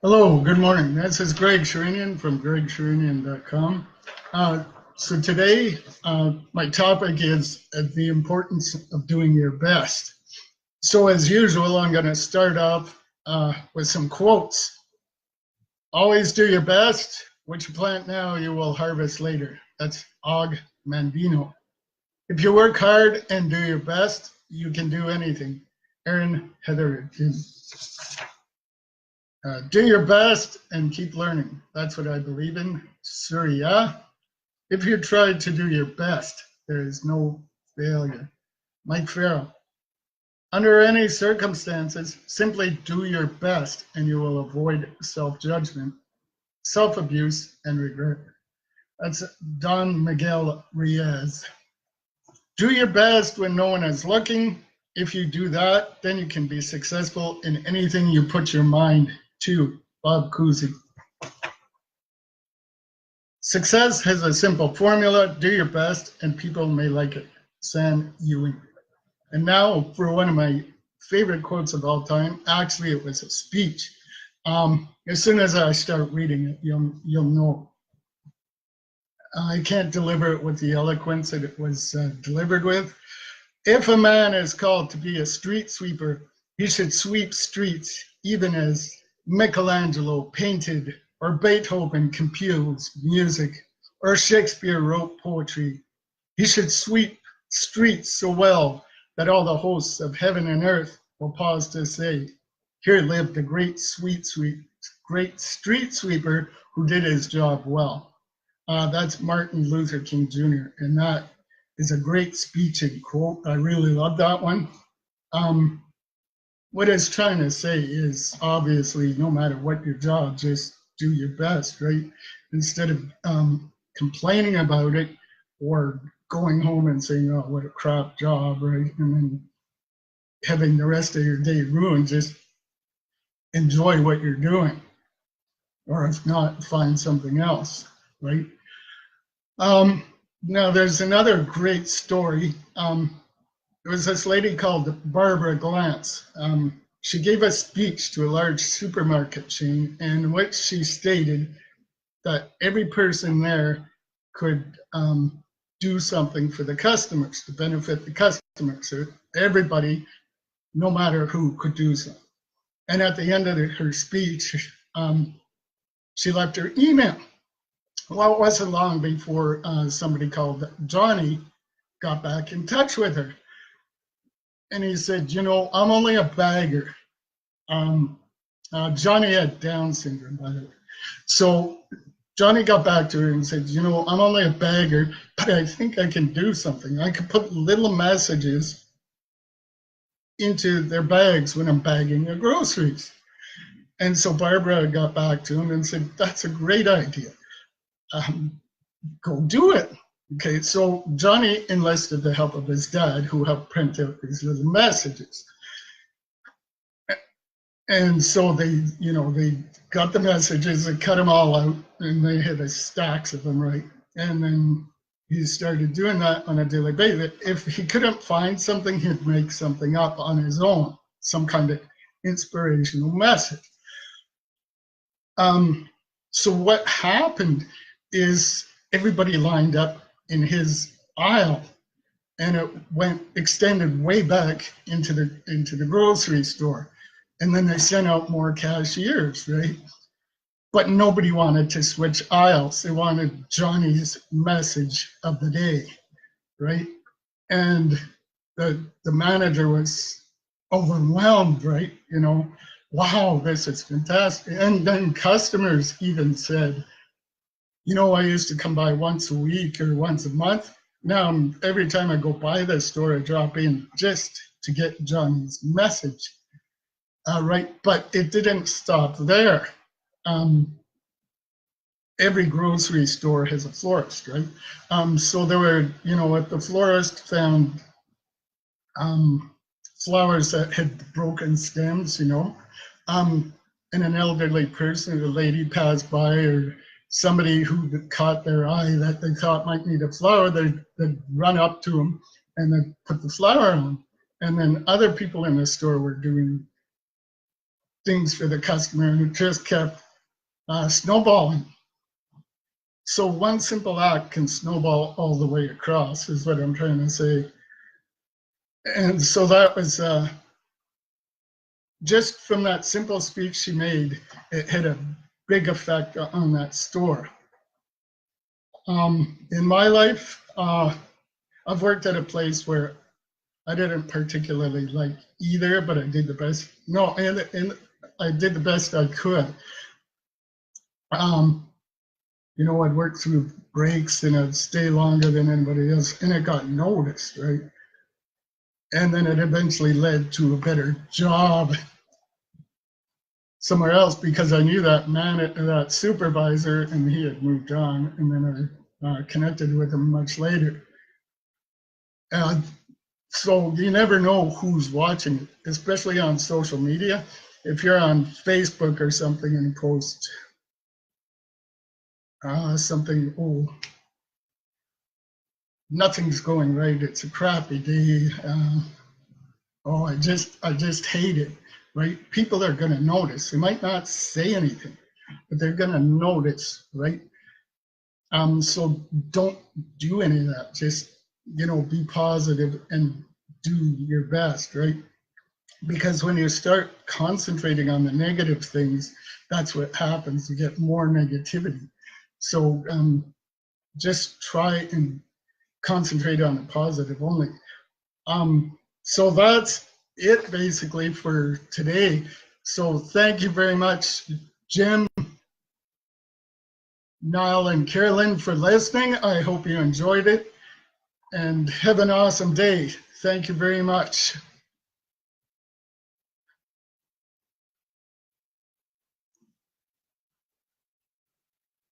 Hello, good morning. This is Greg Sherinian from gregsherinian.com. So today, my topic is the importance of doing your best. So as usual, I'm going to start off with some quotes. Always do your best. What you plant now, you will harvest later. That's Og Mandino. If you work hard and do your best, you can do anything. Aaron Heatherton. Do your best and keep learning. That's what I believe in. Surya. If you try to do your best, there is no failure. Mike Farrell. Under any circumstances, simply do your best and you will avoid self-judgment, self-abuse, and regret. That's Don Miguel Ruiz. Do your best when no one is looking. If you do that, then you can be successful in anything you put your mind to. Bob Cousy. Success has a simple formula. Do your best and people may like it. Sam Ewing. And now for one of my favorite quotes of all time. Actually, it was a speech. As soon as I start reading it, you'll know. I can't deliver it with the eloquence that it was delivered with. If a man is called to be a street sweeper, he should sweep streets even as Michelangelo painted, or Beethoven composed music, or Shakespeare wrote poetry. He should sweep streets so well that all the hosts of heaven and earth will pause to say, here lived a great street sweeper who did his job well. That's Martin Luther King Jr., and that is a great speech and quote. I really love that one. What it's trying to say is obviously no matter what your job, just do your best, right? Instead of complaining about it or going home and saying, oh, what a crap job, right? And then having the rest of your day ruined, just enjoy what you're doing. Or if not, find something else, right? Now, there's another great story. There was this lady called Barbara Glantz. She gave a speech to a large supermarket chain in which she stated that every person there could do something for the customers to benefit the customers. So everybody, no matter who, could do something. And at the end of her speech, she left her email. Well, it wasn't long before somebody called Johnny got back in touch with her. And he said, you know, I'm only a bagger. Johnny had Down syndrome, by the way. So Johnny got back to her and said, you know, I'm only a bagger, but I think I can do something. I could put little messages into their bags when I'm bagging their groceries. And so Barbara got back to him and said, that's a great idea. Go do it. Okay, so Johnny enlisted the help of his dad, who helped print out these little messages. And so they got the messages, they cut them all out, and they had a stacks of them, right? And then he started doing that on a daily basis. If he couldn't find something, he'd make something up on his own, some kind of inspirational message. So what happened is everybody lined up in his aisle, and it extended way back into the grocery store. And then they sent out more cashiers, right? But nobody wanted to switch aisles. They wanted Johnny's message of the day, right? And the manager was overwhelmed, right? You know, wow, this is fantastic. And then customers even said, you know, I used to come by once a week or once a month. Now, every time I go by the store, I drop in just to get Johnny's message. Right, but it didn't stop there. Every grocery store has a florist, right? So there were, you know, at the florist found flowers that had broken stems, you know, and an elderly person, a lady passed by, or somebody who caught their eye that they thought might need a flower, they'd run up to them and then put the flower on. And then other people in the store were doing things for the customer, and it just kept snowballing. So one simple act can snowball all the way across, is what I'm trying to say. And so that was just from that simple speech she made, it had a big effect on that store. In my life, I've worked at a place where I didn't particularly like either, but I did the best. No, and I did the best I could. You know, I'd work through breaks and I'd stay longer than anybody else, and it got noticed, right? And then it eventually led to a better job somewhere else because I knew that that supervisor, and he had moved on, and then I connected with him much later. So you never know who's watching, especially on social media. If you're on Facebook or something and post something, oh, nothing's going right, it's a crappy day, oh, I just hate it, right? People are going to notice. They might not say anything, but they're going to notice, right? So don't do any of that. Just, you know, be positive and do your best, right? Because when you start concentrating on the negative things, that's what happens. You get more negativity. So just try and concentrate on the positive only. So that's it basically for today. So thank you very much, Jim, Niall, and Carolyn for listening. I hope you enjoyed it and have an awesome day. Thank you very much.